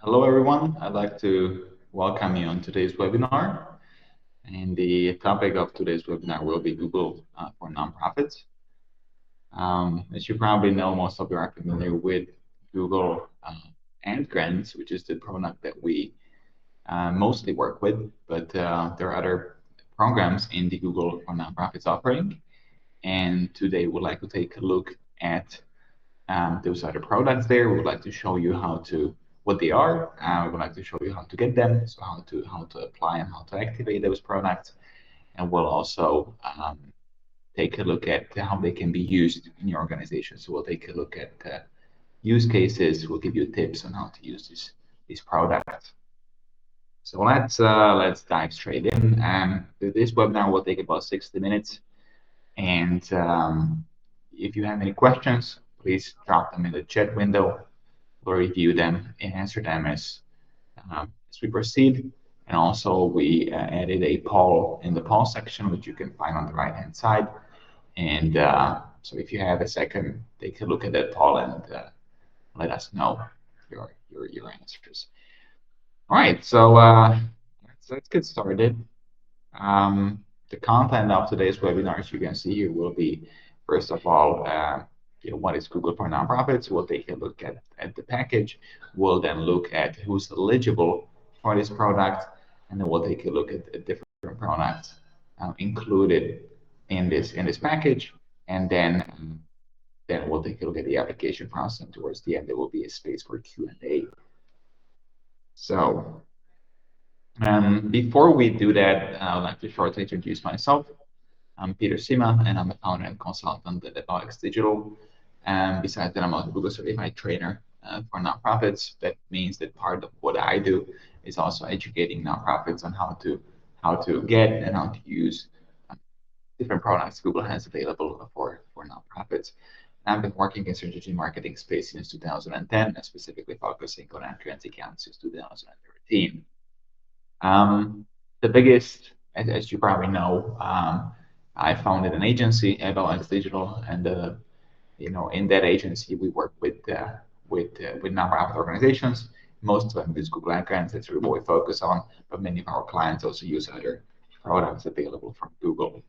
Hello, everyone. I'd like to welcome you on today's webinar. And the topic of today's webinar will be Google for nonprofits. As you probably know, most of you are familiar with Google and Grants, which is the product that we mostly work with. But there are other programs in the Google for nonprofits offering. And today we'd like to take a look at those other products there. We would like to show you what they are. We would like to show you how to get them, so how to apply and how to activate those products. And we'll also take a look at how they can be used in your organization. So we'll take a look at use cases. We'll give you tips on how to use these products. So let's dive straight in. This webinar will take about 60 minutes. And if you have any questions, please drop them in the chat window. We'll review them and answer them as we proceed. And also, we added a poll in the poll section, which you can find on the right-hand side. And so if you have a second, take a look at that poll and let us know your answers. All right, so let's get started. The content of today's webinar, as you can see here, will be, first of all, what is Google for nonprofits? We'll take a look at the package. We'll then look at who's eligible for this product, and then we'll take a look at the different products included in this package, and then we'll take a look at the application process. And towards the end, there will be a space for Q&A. So before we do that, I'd like to shortly introduce myself. I'm Peter Sima, and I'm a founder and consultant at Alex Digital. And besides that, I'm a Google certified trainer for nonprofits. That means that part of what I do is also educating nonprofits on how to get and how to use different products Google has available for nonprofits. And I've been working in strategy marketing space since 2010, and specifically focusing on entrance accounts since 2013. The biggest, as you probably know, I founded an agency, Alex Digital, and in that agency we work with nonprofit organizations. Most of them use Google Ad Grants. That's really what we focus on. But many of our clients also use other products available from Google.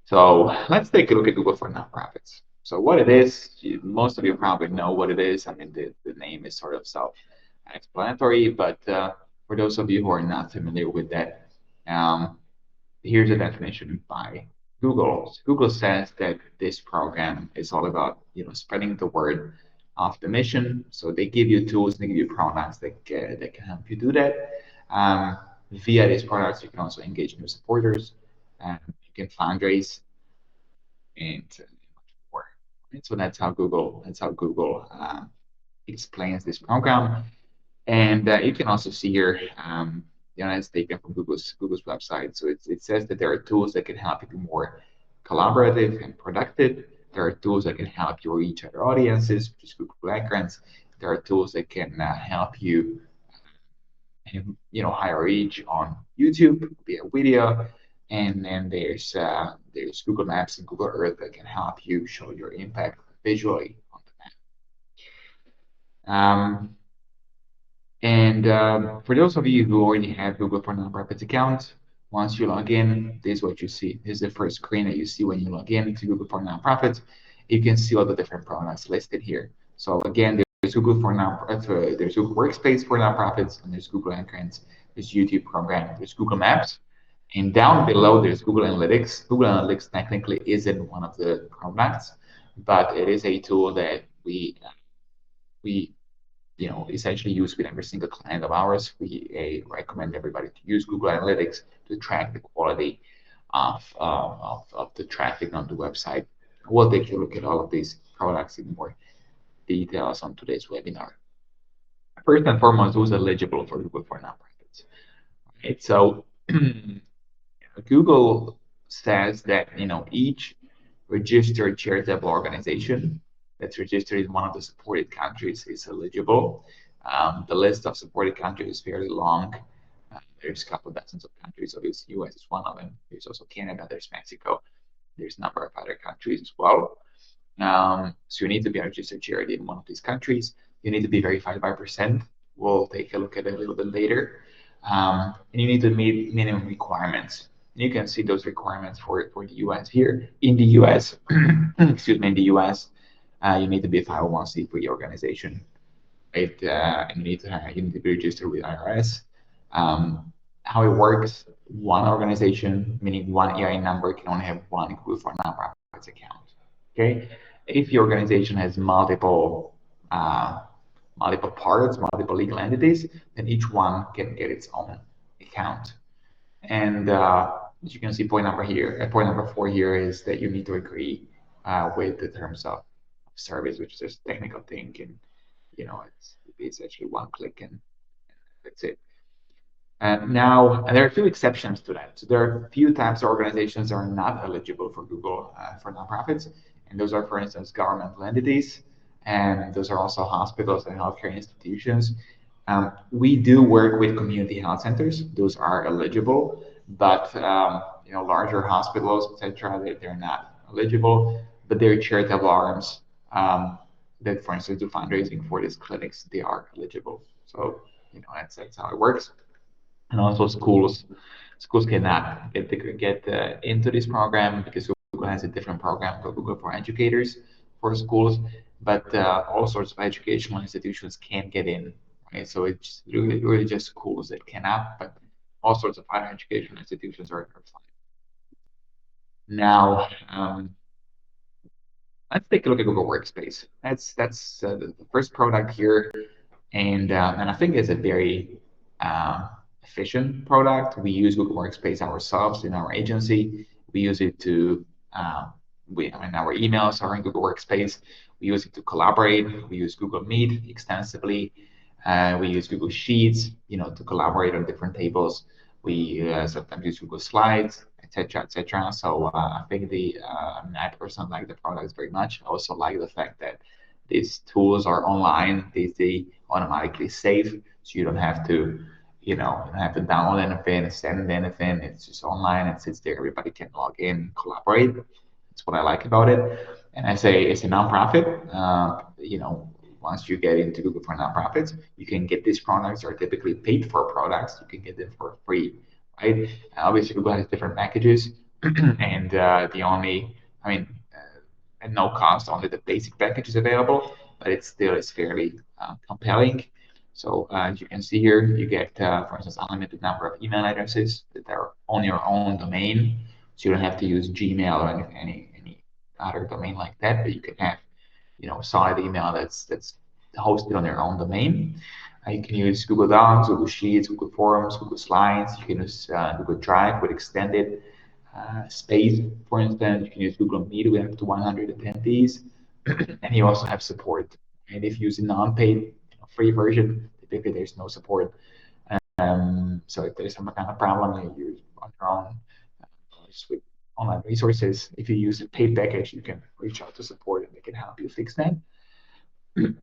So let's take a look at Google for nonprofits. So what it is, most of you probably know what it is. I mean, the name is sort of self-explanatory, but for those of you who are not familiar with that, here's a definition by Google. So Google says that this program is all about spreading the word of the mission. So they give you tools, they give you products that can help you do that. Via these products, you can also engage new supporters, you can fundraise, and much more. Right? So that's how Google explains this program. And you can also see here, it's taken from Google's website. So it says that there are tools that can help you be more collaborative and productive. There are tools that can help you reach other audiences, which is Google Ad Grants. There are tools that can help you, higher reach on YouTube via video. And then there's Google Maps and Google Earth that can help you show your impact visually on the map. And for those of you who already have Google for Nonprofits account, once you log in, this is what you see. This is the first screen that you see when you log in to Google for Nonprofits. You can see all the different products listed here. So again, there's Google for Nonprofits, there's Google Workspace for nonprofits, and there's Google Ad Grants, there's YouTube program, there's Google Maps, and down below there's Google Analytics. Google Analytics technically isn't one of the products, but it is a tool that we essentially use with every single client of ours. We recommend everybody to use Google Analytics to track the quality of the traffic on the website. We'll take a look at all of these products in more details on today's webinar. First and foremost, who's eligible for Google for nonprofits? Right, so Google says that each registered charitable organization that's registered in one of the supported countries is eligible. The list of supported countries is fairly long. There's a couple of dozens of countries. Obviously, US is one of them. There's also Canada. There's Mexico. There's a number of other countries as well. So you need to be a registered charity in one of these countries. You need to be verified by percent. we'll take a look at it a little bit later. And you need to meet minimum requirements. And you can see those requirements for the US here. In the US, excuse me, in the US, you need to be a 501c3 organization. Right? And you need to be registered with IRS. How it works, one organization, meaning one EIN number, can only have one Google for Nonprofits account. Okay? If your organization has multiple parts, multiple legal entities, then each one can get its own account. And as you can see, point number 4 here is that you need to agree with the terms of service, which is just a technical thing, and it's actually one click and that's it. Now, there are a few exceptions to that. So there are a few types of organizations that are not eligible for Google for nonprofits, and those are, for instance, governmental entities, and those are also hospitals and healthcare institutions. We do work with community health centers; those are eligible, but larger hospitals, etc., they're not eligible. But they're charitable arms that, for instance, do fundraising for these clinics; they are eligible. So that's how it works. And also schools cannot get into this program because Google has a different program called Google for Educators for schools, but all sorts of educational institutions can get in, right? So it's really just schools that cannot, but all sorts of higher educational institutions are fine. Now, let's take a look at Google Workspace. That's the first product here, and I think it's a very efficient product. We use Google Workspace ourselves in our agency. We use it to our emails are in Google Workspace. We use it to collaborate. We use Google Meet extensively. We use Google Sheets, to collaborate on different tables. We sometimes use Google Slides, etc., etc. So I think I personally like the products very much. I also like the fact that these tools are online. They automatically save, so you don't have to download anything, send anything. It's just online. It sits there. Everybody can log in, collaborate. That's what I like about it. And I say it's a nonprofit. Once you get into Google for Nonprofits, you can get these products are typically paid for products. You can get them for free, right? Obviously, Google has different packages, and at no cost, only the basic package is available, but it still is fairly compelling. So as you can see here, you get, for instance, unlimited number of email addresses that are on your own domain. So you don't have to use Gmail or any other domain like that, but you can have, solid email that's hosted on your own domain. You can use Google Docs, Google Sheets, Google Forms, Google Slides. You can use Google Drive with extended space, for instance. You can use Google Meet with up to 100 attendees, and you also have support. And if you use a non-paid, free version, typically there's no support. So if there's some kind of problem, you're on your own just with online resources. If you use a paid package, you can reach out to support and they can help you fix that. And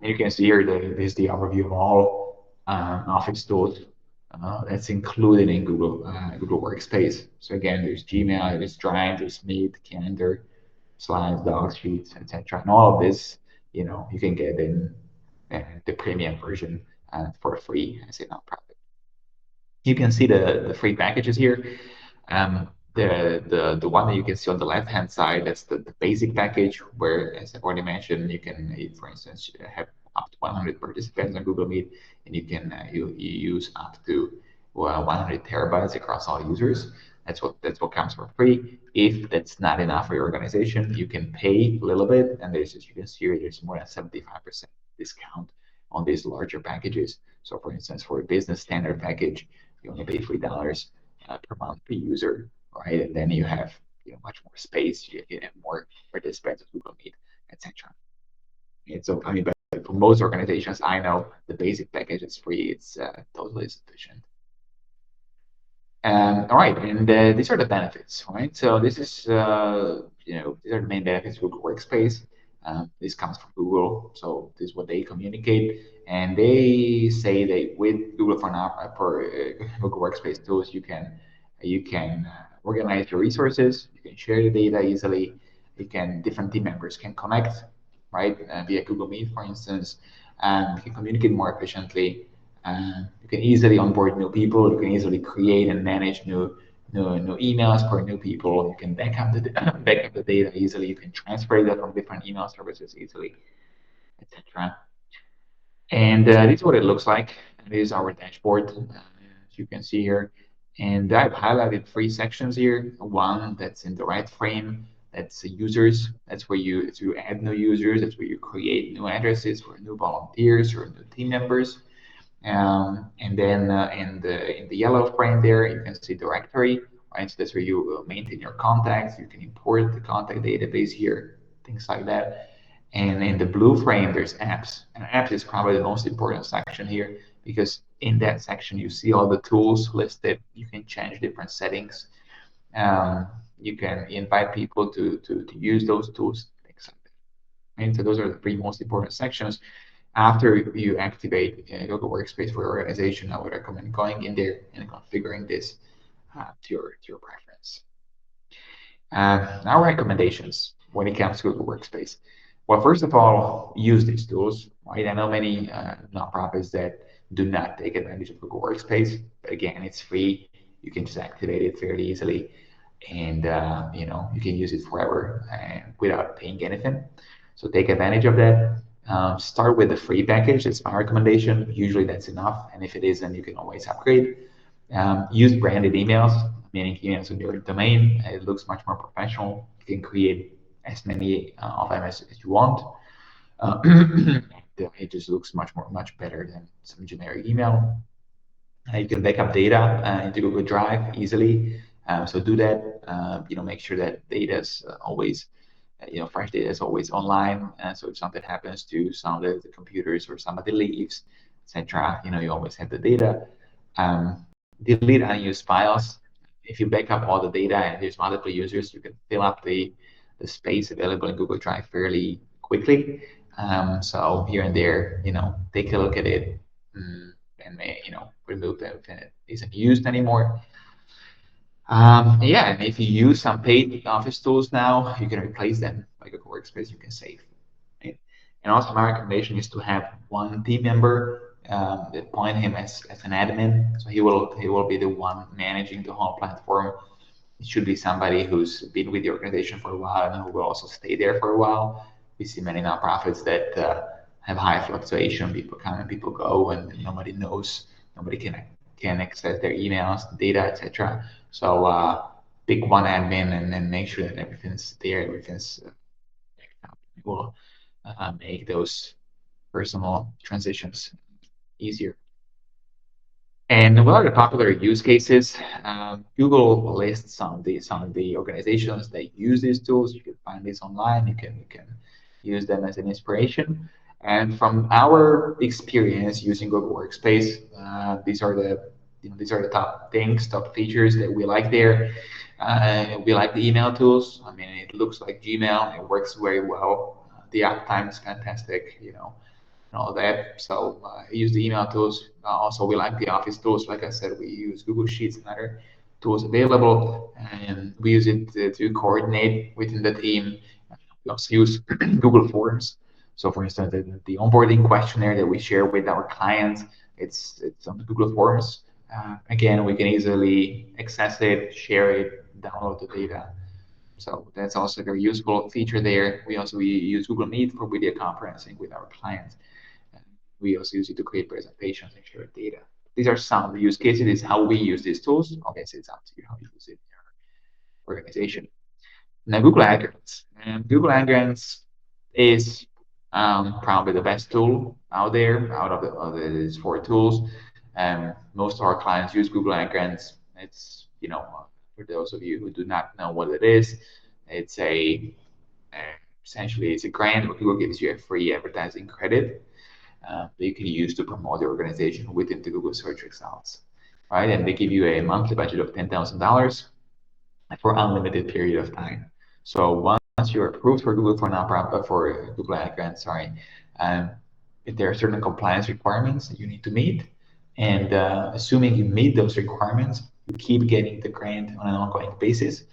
you can see here this is the overview of all Office tools that's included in Google Workspace. So again, there's Gmail, there's Drive, there's Meet, Calendar, Slides, Docs, Sheets, etc. And all of this, you can get in the premium version for free as a nonprofit. You can see the free packages here. The one that you can see on the left hand side, that's the basic package, where, as I already mentioned, you can, for instance, have up to 100 participants on Google Meet, and you can you use up to 100 terabytes across all users. That's what comes for free. If that's not enough for your organization, you can pay a little bit, and as you can see here, there's more than 75% discount on these larger packages. So, for instance, for a business standard package, you only pay $3 per month per user, right? And then you have much more space, you have more participants of Google Meet, etc. And so, but for most organizations, I know the basic package is free. It's totally sufficient. All right, and these are the benefits, right? So this is, these are the main benefits of Google Workspace. This comes from Google, so this is what they communicate, and they say that with Google for Google Workspace tools, you can organize your resources, you can share the data easily, different team members can connect, right, via Google Meet, for instance. You can communicate more efficiently. You can easily onboard new people. You can easily create and manage new emails for new people. You can back up the back up the data easily. You can transfer data from different email services easily, etc. And this is what it looks like. This is our dashboard, as you can see here. And I've highlighted three sections here. One that's in the right frame, that's the users. That's where you add new users. That's where you create new addresses for new volunteers or new team members. And then in the yellow frame there, you can see directory, right? So that's where you maintain your contacts. You can import the contact database here, things like that. And in the blue frame, there's apps. And apps is probably the most important section here because in that section, you see all the tools listed. You can change different settings. You can invite people to use those tools, things like that. And so those are the three most important sections. After you activate Google Workspace for your organization, I would recommend going in there and configuring this to your preference. Our recommendations when it comes to Google Workspace. Well, first of all, use these tools, right? I know many nonprofits that do not take advantage of Google Workspace, but again, it's free. You can just activate it fairly easily, and you can use it forever without paying anything. So take advantage of that. Start with the free package. It's my recommendation. Usually that's enough, and if it isn't, you can always upgrade. Use branded emails, meaning emails with your domain. It looks much more professional. You can create as many of them as you want. It just looks much better than some generic email. You can backup data into Google Drive easily. So do that. Make sure that data is always, fresh data is always online. So if something happens to some of the computers or somebody leaves, etc., you always have the data. Delete unused files. If you back up all the data and there's multiple users, you can fill up the space available in Google Drive fairly quickly. So here and there, take a look at it and remove them if it isn't used anymore. Yeah, and if you use some paid Office tools now, you can replace them like a Workspace. You can save. Right? And also, my recommendation is to have one team member appoint him as an admin, so he will be the one managing the whole platform. It should be somebody who's been with the organization for a while and who will also stay there for a while. We see many nonprofits that have high fluctuation. People come and people go, and nobody knows. Nobody can access their emails, data, etc. So pick one admin and then make sure that everything's there, everything's will make those personal transitions easier. And what are the popular use cases? Google lists some of the organizations that use these tools. You can find this online. You can use them as an inspiration. And from our experience using Google Workspace, these are the top things, top features that we like there. We like the email tools. I mean, it looks like Gmail. It works very well. The uptime is fantastic. And all that. So use the email tools. Also, we like the Office tools. Like I said, we use Google Sheets and other tools available, and we use it to coordinate within the team. We also use Google Forms. So, for instance, the onboarding questionnaire that we share with our clients, it's on the Google Forms. Again, we can easily access it, share it, download the data. So that's also a very useful feature there. We use Google Meet for video conferencing with our clients. We also use it to create presentations and share data. These are some of the use cases. This is how we use these tools. Obviously, it's up to you how you use it in your organization. Now, Google Ads. And Google Ads is probably the best tool out there out of these four tools. Most of our clients use Google Ads. It's, for those of you who do not know what it is, it's essentially it's a grant where Google gives you a free advertising credit that you can use to promote the organization within the Google search results, right? And they give you a monthly budget of $10,000 for unlimited period of time. So once you're approved for Google for nonprofit for Google Ad Grant, sorry, um, if there are certain compliance requirements that you need to meet, and assuming you meet those requirements, you keep getting the grant on an ongoing basis.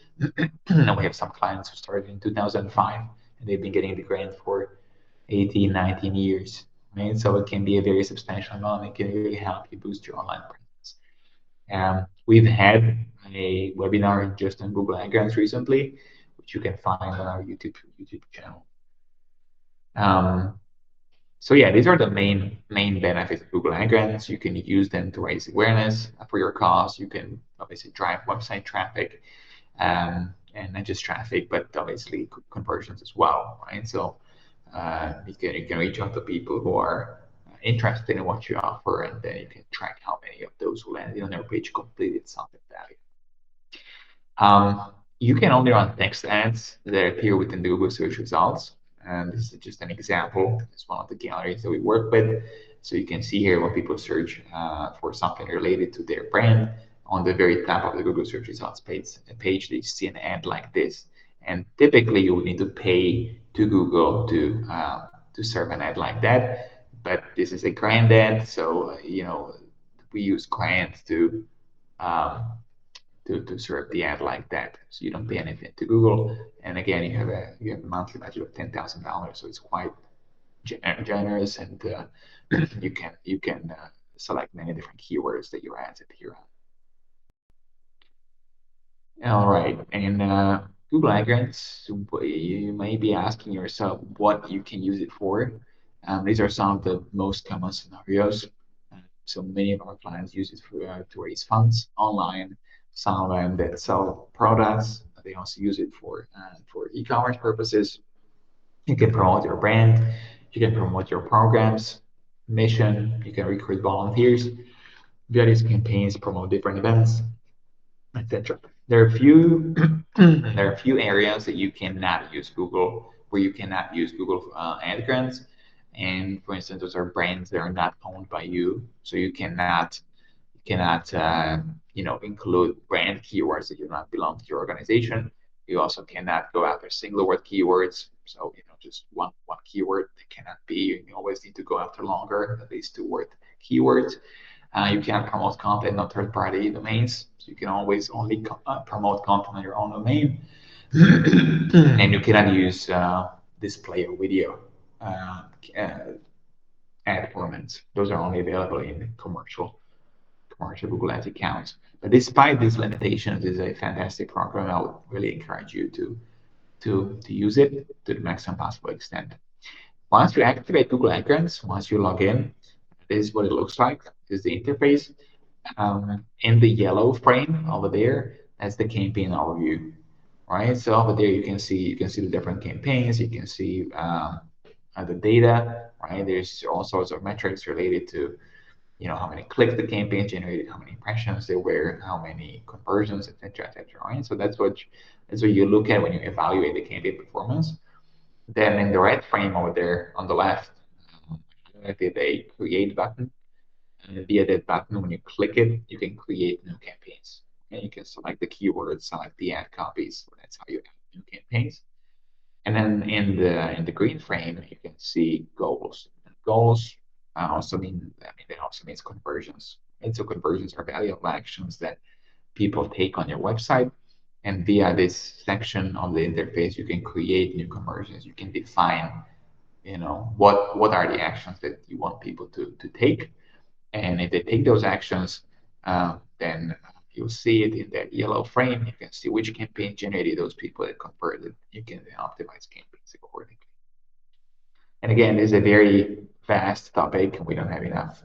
And we have some clients who started in 2005, and they've been getting the grant for 18, 19 years. right? So it can be a very substantial amount. It can really help you boost your online presence. We've had a webinar just on Google AdGrants recently, which you can find on our YouTube channel. So yeah, these are the main benefits of Google AdGrants. You can use them to raise awareness for your cause. You can obviously drive website traffic, and not just traffic, but obviously conversions as well, right? So you can reach out to people who are interested in what you offer, and then you can track how many of those who landed on your page completed something valuable. You can only run text ads that appear within the Google search results. And this is just an example. It's one of the galleries that we work with. So you can see here when people search for something related to their brand, on the very top of the Google search results page they see an ad like this. And typically you would need to pay to Google to serve an ad like that. But this is a grant ad, so we use grants um, to serve the ad like that. So you don't pay anything to Google. And again, you have a monthly budget of $10,000, so it's quite generous, and you can select many different keywords that your ads appear on. All right, and Google AdGrants, you may be asking yourself what you can use it for. These are some of the most common scenarios. So many of our clients use it to raise funds online. Some of them that sell products, they also use it for e-commerce purposes. You can promote your brand. You can promote your programs, mission. You can recruit volunteers. Various campaigns, promote different events, etc. There are a few there are a few areas that you cannot use Google, where you cannot use Google Ad Grants. And for instance, those are brands that are not owned by you, so you cannot include brand keywords that do not belong to your organization. You also cannot go after single word keywords. So just one keyword that cannot be. You always need to go after longer, at least 2 word keywords. You cannot promote content on third-party domains. So you can always only promote content on your own domain. And you cannot use display or video ad formats. Those are only available in commercial Google Ads accounts. But despite these limitations, it's a fantastic program. I would really encourage you to use it to the maximum possible extent. Once you activate Google AdGrants, once you log in, this is what it looks like. This is the interface. In the yellow frame over there, that's the campaign overview, right? So over there you can see the different campaigns. You can see the data, right? There's all sorts of metrics related to how many clicks the campaign generated, how many impressions they were, how many conversions, etc., right? So that's what you look at when you evaluate the campaign performance. Then in the red frame over there on the left, I did a create button. And via that button, when you click it, you can create new campaigns. And you can select the keywords, select the ad copies. That's how you add new campaigns. And then in the green frame, you can see goals. And goals also that also means conversions. And so conversions are valuable actions that people take on your website. And via this section of the interface, you can create new conversions. You can define, what are the actions that you want people to take. And if they take those actions, then you'll see it in that yellow frame. You can see which campaign generated those people that converted. You can then optimize campaigns accordingly. And again, this is a very vast topic, and we don't have enough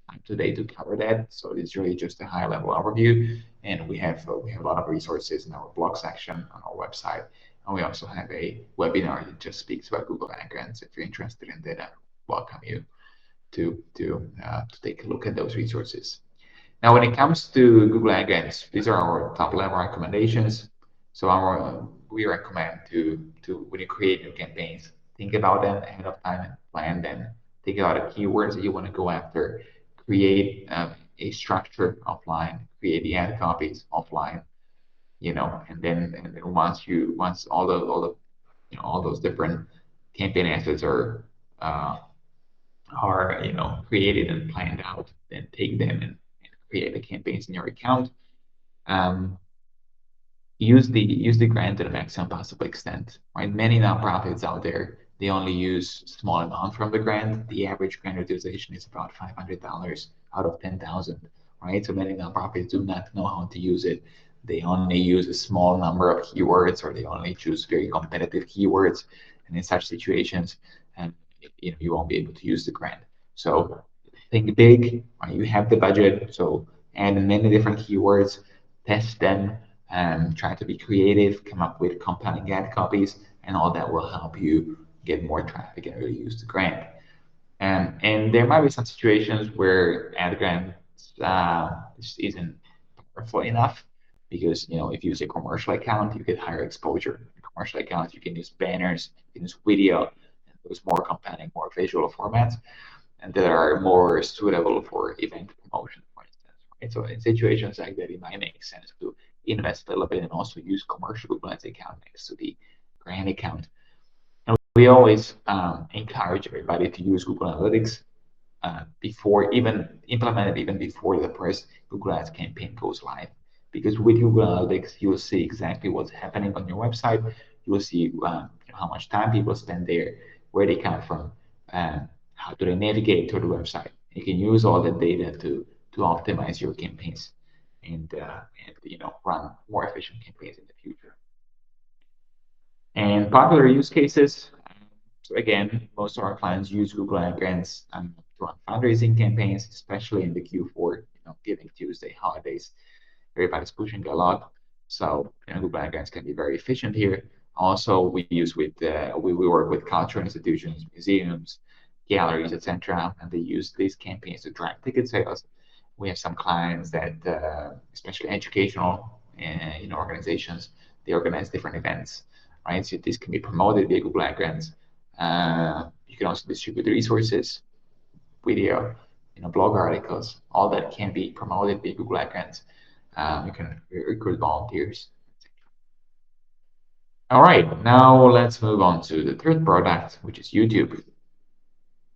time today to cover that. So it's really just a high-level overview, and we have a lot of resources in our blog section on our website, and we also have a webinar that just speaks about Google AdGrants. If you're interested in that, I welcome you to take a look at those resources. Now, when it comes to Google AdGrants, these are our top-level recommendations. So we recommend to when you create new campaigns, think about them ahead of time and plan them. Think about the keywords that you want to go after. Create a structure offline. Create the ad copies offline. And then once all those different campaign assets are created and planned out, then take them and create the campaigns in your account. Use the grant to the maximum possible extent, right? Many nonprofits out there they only use small amount from the grant. The average grant utilization is about $500 out of 10,000, right? So many nonprofits do not know how to use it. They only use a small number of keywords, or they only choose very competitive keywords. And in such situations, and you won't be able to use the grant. So think big, right? You have the budget, so add many different keywords, test them, try to be creative, come up with compelling ad copies, and all that will help you get more traffic and really use the grant. And there might be some situations where ad grants just isn't powerful enough because if you use a commercial account, you get higher exposure. In commercial accounts, you can use banners, you can use video, and those more compelling, more visual formats, and that are more suitable for event promotion, for instance. Right? So in situations like that, it might make sense to invest a little bit and also use commercial Google Ads account next to the grant account. And we always encourage everybody to use Google Analytics before implement it even before the first Google Ads campaign goes live. Because with Google Analytics, you will see exactly what's happening on your website. You will see how much time people spend there, where they come from, how do they navigate to the website. You can use all that data to optimize your campaigns and run more efficient campaigns in the future. And popular use cases. So again, most of our clients use Google Ad Grants to run fundraising campaigns, especially in the Q4, Giving Tuesday holidays. Everybody's pushing a lot, so Google Ad Grants can be very efficient here. Also, we work with cultural institutions, museums, galleries, etc., and they use these campaigns to drive ticket sales. We have some clients that, especially educational organizations, they organize different events, right? So this can be promoted via Google Ad Grants. You can also distribute resources, video, blog articles, all that can be promoted via Google Ad Grants. You can recruit volunteers. All right, now let's move on to the third product, which is YouTube.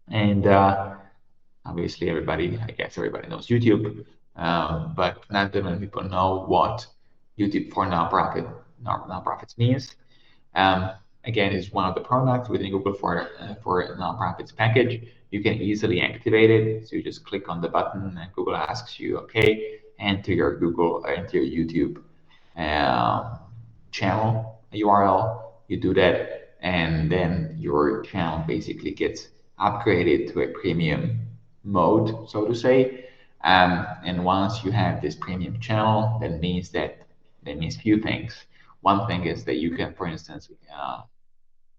And obviously, I guess everybody knows YouTube, but not that many people know what YouTube for nonprofits means. Again, it's one of the products within Google for nonprofits package. You can easily activate it. So you just click on the button, and Google asks you, okay, enter your YouTube channel URL. You do that, and then your channel basically gets upgraded to a premium mode, so to say. And once you have this premium channel, that means few things. One thing is that you can, for instance,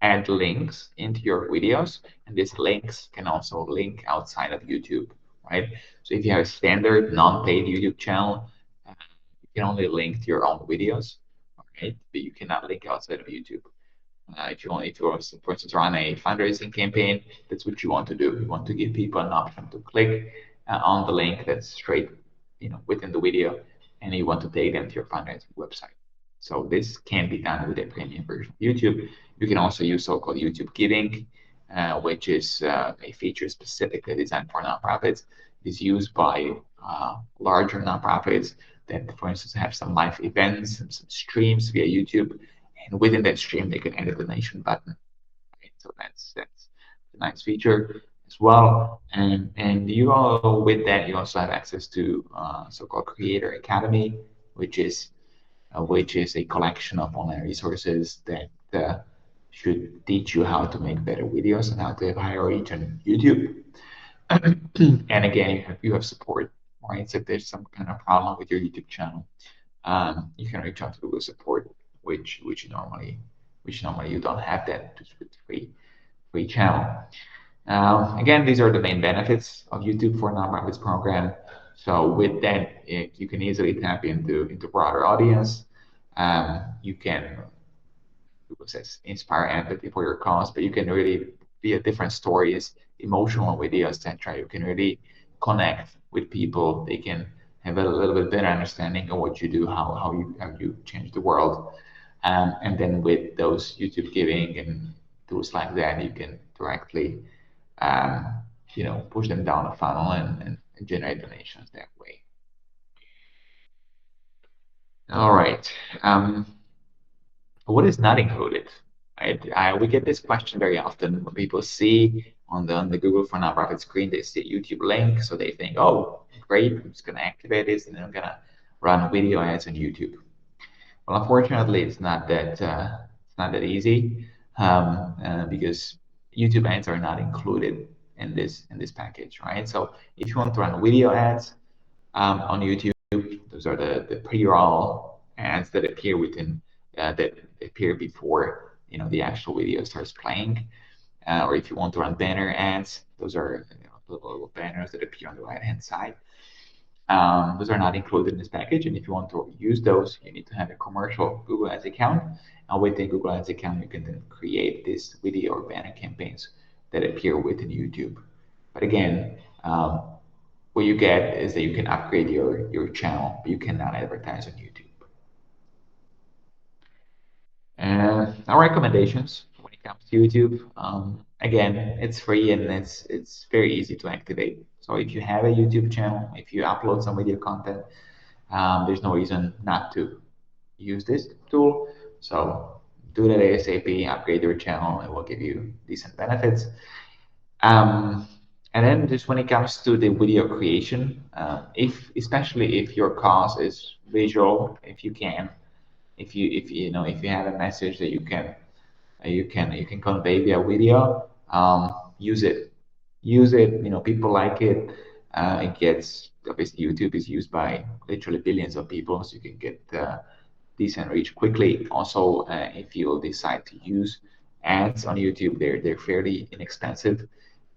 add links into your videos, and these links can also link outside of YouTube, right? So if you have a standard non-paid YouTube channel, you can only link to your own videos, right? But you cannot link outside of YouTube. If you for instance, run a fundraising campaign, that's what you want to do. You want to give people an option to click on the link that's straight, within the video, and you want to take them to your fundraising website. So this can be done with a premium version of YouTube. You can also use so-called YouTube Giving, which is a feature specifically designed for nonprofits. It's used by larger nonprofits that, for instance, have some live events and some streams via YouTube, and within that stream they can add a donation button. Right? So that's a nice feature as well. And with that you also have access to so-called Creator Academy, which is a collection of online resources that should teach you how to make better videos and how to have higher reach on YouTube. And again, you have support, right? So if there's some kind of problem with your YouTube channel, you can reach out to Google support, which normally you don't have that just with free channel. Again, these are the main benefits of YouTube for Nonprofits program. So with that, you can easily tap into broader audience. You can, Google says, inspire empathy for your cause, but you can really via different stories, emotional videos, etc. You can really connect with people. They can have a little bit better understanding of what you do, how you change the world. And then with those YouTube Giving and tools like that, you can directly push them down a funnel and generate donations that way. All right. What is not included? We get this question very often when people see on the Google for Nonprofit screen, they see a YouTube link, so they think, oh, great, I'm just gonna activate this and then I'm gonna run video ads on YouTube. Well, unfortunately, it's not that easy because YouTube ads are not included in this package, right? So if you want to run video ads on YouTube, those are the pre-roll ads that appear that appear before the actual video starts playing. Or if you want to run banner ads, those are little banners that appear on the right-hand side. Those are not included in this package, and if you want to use those, you need to have a commercial Google Ads account. And with the Google Ads account, you can then create these video or banner campaigns that appear within YouTube. But again, what you get is that you can upgrade your channel, but you cannot advertise on YouTube. And our recommendations when it comes to YouTube, again, it's free and it's very easy to activate. So if you have a YouTube channel, if you upload some video content, there's no reason not to use this tool. So do that ASAP, upgrade your channel, it will give you decent benefits. And then just when it comes to the video creation, especially if your cause is visual, if you can, if you have a message that you can convey via video, use it. Use it. People like it. It gets obviously YouTube is used by literally billions of people, so you can get decent reach quickly. Also, if you decide to use ads on YouTube, they're fairly inexpensive.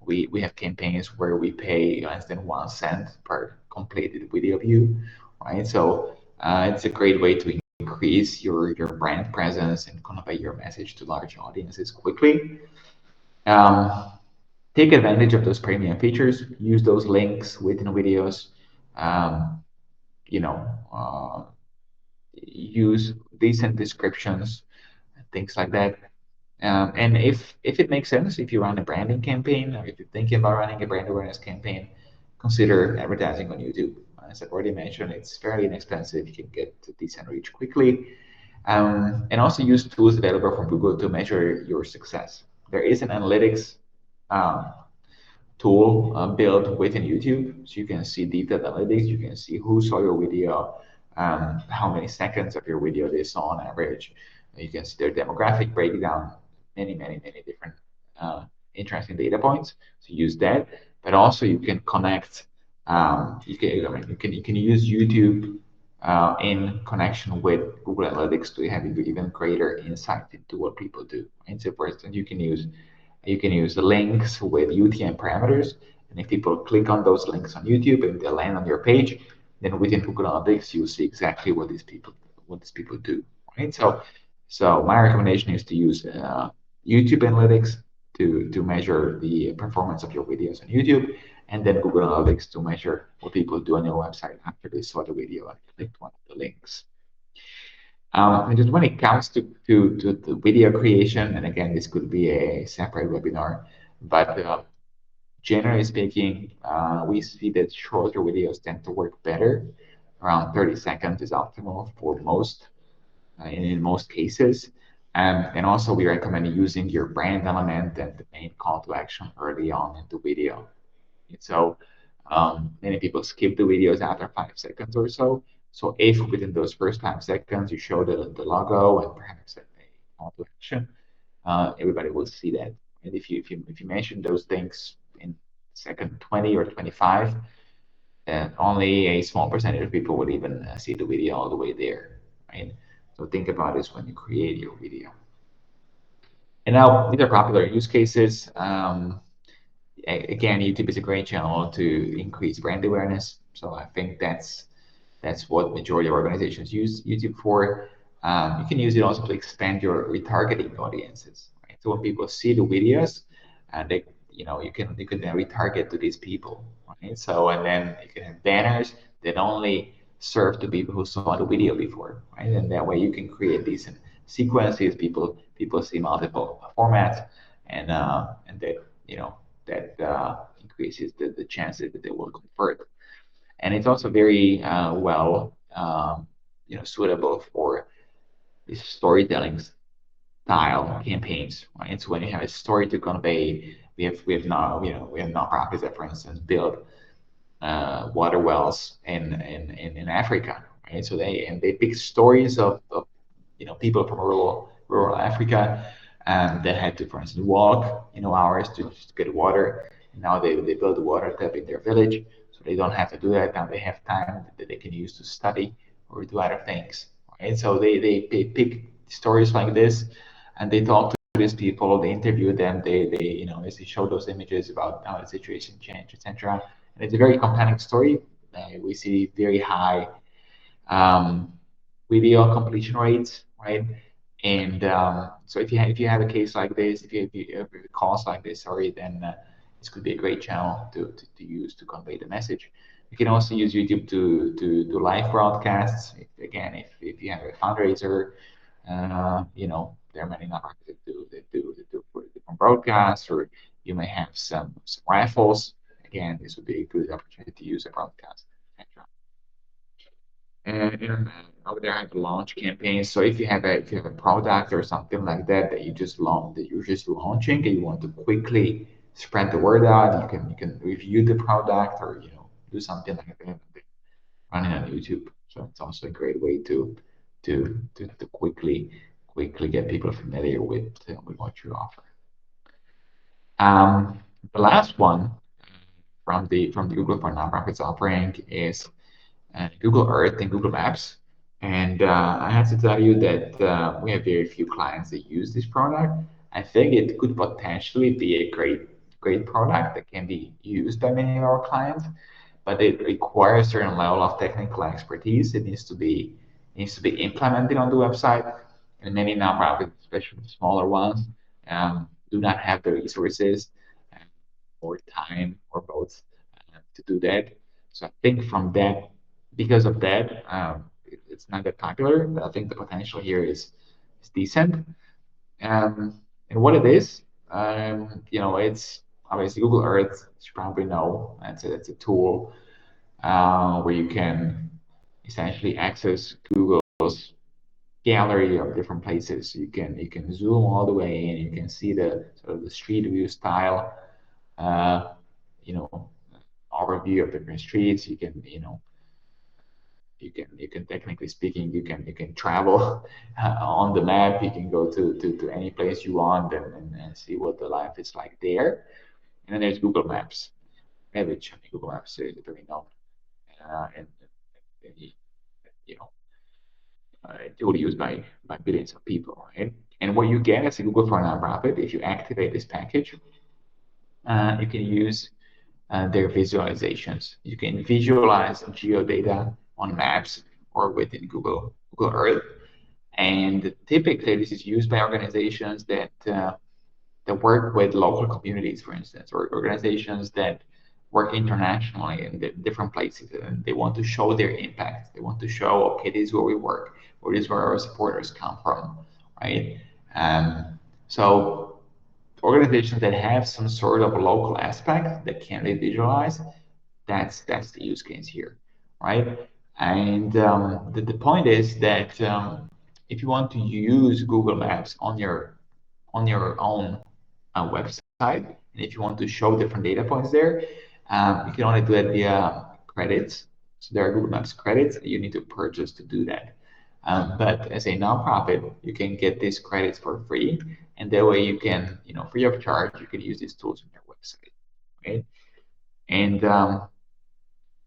We have campaigns where we pay less than 1 cent per completed video view, right? So it's a great way to increase your brand presence and convey your message to large audiences quickly. Um, Take advantage of those premium features. Use those links within videos. Um, you know, uh, Use decent descriptions, things like that. And if it makes sense, if you run a branding campaign or if you're thinking about running a brand awareness campaign, consider advertising on YouTube. As I've already mentioned, it's fairly inexpensive. You can get decent reach quickly. And also use tools available from Google to measure your success. There is an analytics um, tool built within YouTube. So you can see detailed analytics. You can see who saw your video, how many seconds of your video they saw on average. You can see their demographic breakdown, many different interesting data points. So use that, but also you can connect. You can use YouTube in connection with Google Analytics to have even greater insight into what people do. And so, for instance, you can use the links with UTM parameters. And if people click on those links on YouTube and they land on your page, then within Google Analytics, you'll see exactly what these people do. Right? So my recommendation is to use YouTube Analytics to measure the performance of your videos on YouTube, and then Google Analytics to measure what people do on your website after they saw the video and clicked one of the links. And just when it comes to the video creation, and again, this could be a separate webinar, but generally speaking, we see that shorter videos tend to work better. Around 30 seconds is optimal for most, in most cases. And also, we recommend using your brand element and the main call to action early on in the video. So many people skip the videos after 5 seconds or so. So if within those first 5 seconds you show the logo and perhaps a call to action, everybody will see that. And if you mention those things in second 20 or 25, only a small percentage of people would even see the video all the way there, right? So think about this when you create your video. And now these are popular use cases. Again, YouTube is a great channel to increase brand awareness. So I think that's what majority of organizations use YouTube for. You can use it also to expand your retargeting audiences. Right? So when people see the videos, and you can then retarget to these people. Right? So and then you can have banners that only serve to people who saw the video before. Right? And that way you can create decent sequences. People see multiple formats, and that increases the chances that they will convert. And it's also very well suitable for these storytelling style campaigns, right? So when you have a story to convey, we have now we have nonprofits that, for instance, build water wells in Africa, right? So they pick stories of people from rural Africa that had to, for instance, walk hours to just get water. And now they build a water tap in their village, so they don't have to do that. Now they have time that they can use to study or do other things, right? So they pick stories like this, and they talk to these people, they interview them, they as they show those images about how the situation changed, etc. And it's a very compelling story. We see very high um, video completion rates, right? And so if you have a case like this, if you have a cause like this, sorry, then this could be a great channel to use to convey the message. You can also use YouTube to do live broadcasts. Again, if you have a fundraiser, there are many nonprofits that do for different broadcasts, or you may have some raffles. Again, this would be a good opportunity to use a broadcast, etc. And over there I have launch campaigns. So if you have a product or something like that that you're just launching and you want to quickly spread the word out, you can review the product or do something like that running on YouTube. So it's also a great way to quickly get people familiar with what you offer. The last one from the Google for Nonprofits offering is Google Earth and Google Maps. And I have to tell you that we have very few clients that use this product. I think it could potentially be a great product that can be used by many of our clients, but it requires a certain level of technical expertise. It needs to be implemented on the website, and many nonprofits, especially the smaller ones, do not have the resources or time or both to do that. So I think because of that, it's not that popular, but I think the potential here is decent. And what it is, it's obviously Google Earth, as you probably know. It's a tool where you can essentially access Google's gallery of different places. You can zoom all the way in. You can see the sort of the street view style, uh, you know, overview of different streets. You can technically speaking, you can travel on the map. You can go to any place you want and see what the life is like there. And then there's Google Maps, which I think Google Maps is very known and you know totally used by billions of people, right? And what you get as a Google for Nonprofit, if you activate this package, you can use their visualizations. You can visualize geodata on maps or within Google Earth. And typically, this is used by organizations that work with local communities, for instance, or organizations that work internationally in different places, and they want to show their impact. They want to show, okay, this is where we work, or this is where our supporters come from, right? So organizations that have some sort of local aspect that can be visualized, that's the use case here, right? And the point is that if you want to use Google Maps on your own website, and if you want to show different data points there, you can only do it via credits. So there are Google Maps credits that you need to purchase to do that. But as a nonprofit, you can get these credits for free, and that way you can, free of charge, you can use these tools on your website, right? And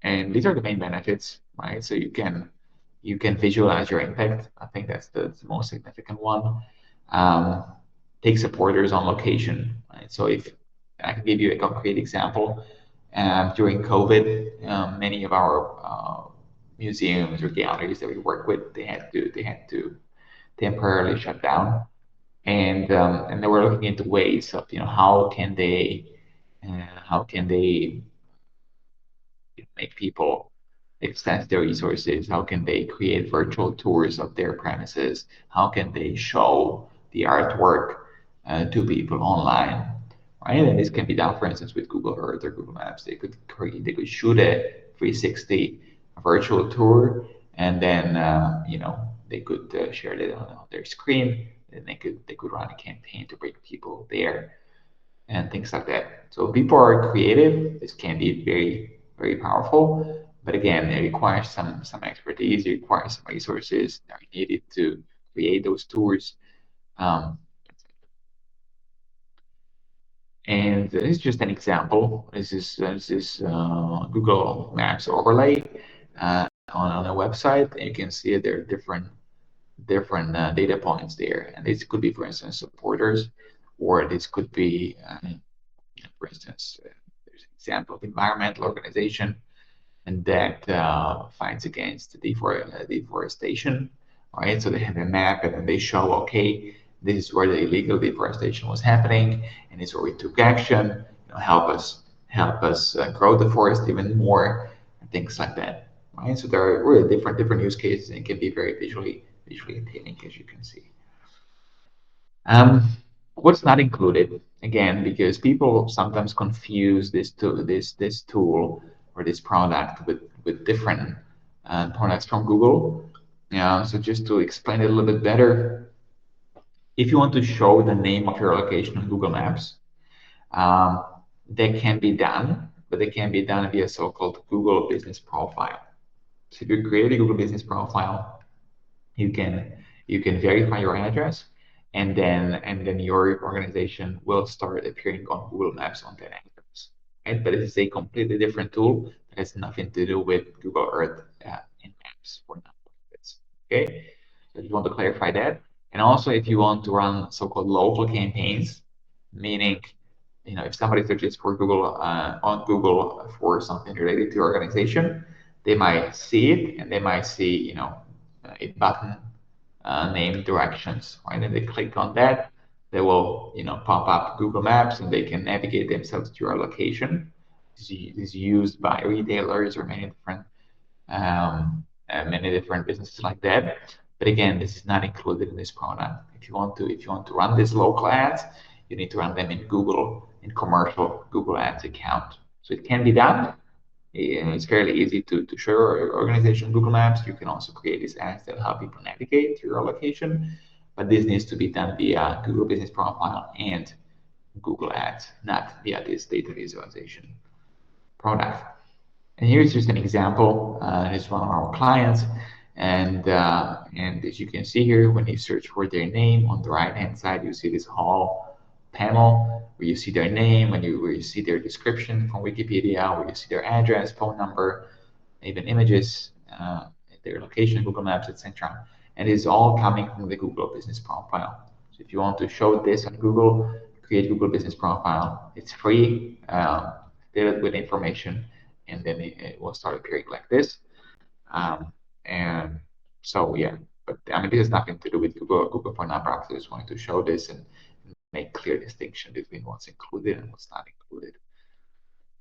and these are the main benefits, right? So you can visualize your impact. I think that's the most significant one. Um, Take supporters on location, right? So if I can give you a concrete example, during COVID, many of our museums or galleries that we work with, they had to temporarily shut down, and they were looking into ways of how can they make people access their resources? How can they create virtual tours of their premises? How can they show the artwork to people online? Right? And this can be done, for instance, with Google Earth or Google Maps. They could shoot a 360 virtual tour, and then they could share it on their screen. then they could run a campaign to bring people there and things like that. So people are creative. This can be very powerful, but again, it requires some expertise. It requires some resources that are needed to create those tours. Um, and this is just an example. This is Google Maps overlay on a website. And you can see there are different data points there, and this could be, for instance, supporters, or this could be, for instance, there's an example of environmental organization and that fights against deforestation, right? So they have a map and then they show, okay, this is where the illegal deforestation was happening, and it's where we took action. Help us grow the forest even more, and things like that, right? So there are really different use cases, and it can be very visually appealing, as you can see. What's not included, again, because people sometimes confuse this tool or this product with different products from Google. Yeah, so just to explain it a little bit better, if you want to show the name of your location on Google Maps, um, that can be done, but they can be done via so-called Google Business Profile. So if you create a Google Business Profile, you can verify your address, and then your organization will start appearing on Google Maps on that address, right? But it is a completely different tool that has nothing to do with Google Earth in Maps for nonprofits. Okay, so you want to clarify that. And also, if you want to run so-called local campaigns, meaning, if somebody searches for Google on Google for something related to your organization, they might see it and they might see, a button named directions, right? And they click on that, they will, pop up Google Maps and they can navigate themselves to your location. This is used by retailers or many different businesses like that. But again, this is not included in this product. If you want to run these local ads, you need to run them in commercial Google Ads account. So it can be done. It's fairly easy to show your organization Google Maps. You can also create these ads that help people navigate to your location, but this needs to be done via Google Business Profile and Google Ads, not via this data visualization product. And here's just an example. It's one of our clients, and as you can see here, when you search for their name on the right-hand side, you see this whole panel where you see their name, where you see their description from Wikipedia, where you see their address, phone number, even images, their location, Google Maps, etc. And it's all coming from the Google Business Profile. So if you want to show this on Google, create Google Business Profile. It's free, fill it with information, and then it will start appearing like this. And so, yeah, but I mean, this has nothing to do with Google for Nonprofits. I just wanted to show this and make clear distinction between what's included and what's not included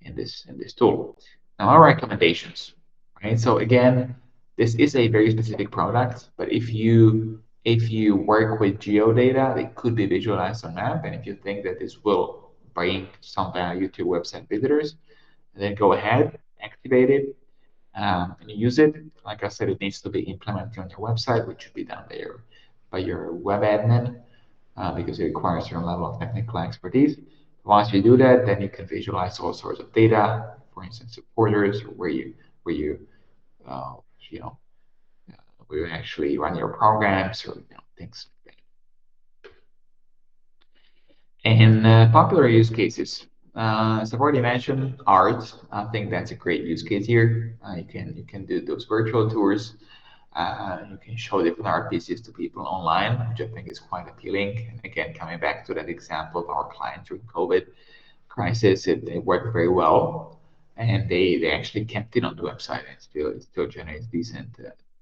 in this tool. Now, our recommendations, right? So again, this is a very specific product, but if you work with geodata, it could be visualized on map, and if you think that this will bring some value to website visitors, then go ahead, activate it, and use it. Like I said, it needs to be implemented on your website, which should be done there by your web admin, because it requires a certain level of technical expertise. Once you do that, then you can visualize all sorts of data, for instance, supporters, where you uh, you know where you actually run your programs, or things like that. And popular use cases. As I've already mentioned, art. I think that's a great use case here. You can do those virtual tours. You can show different art pieces to people online, which I think is quite appealing. And again, coming back to that example of our client during COVID crisis, it worked very well, and they actually kept it on the website, and it still generates decent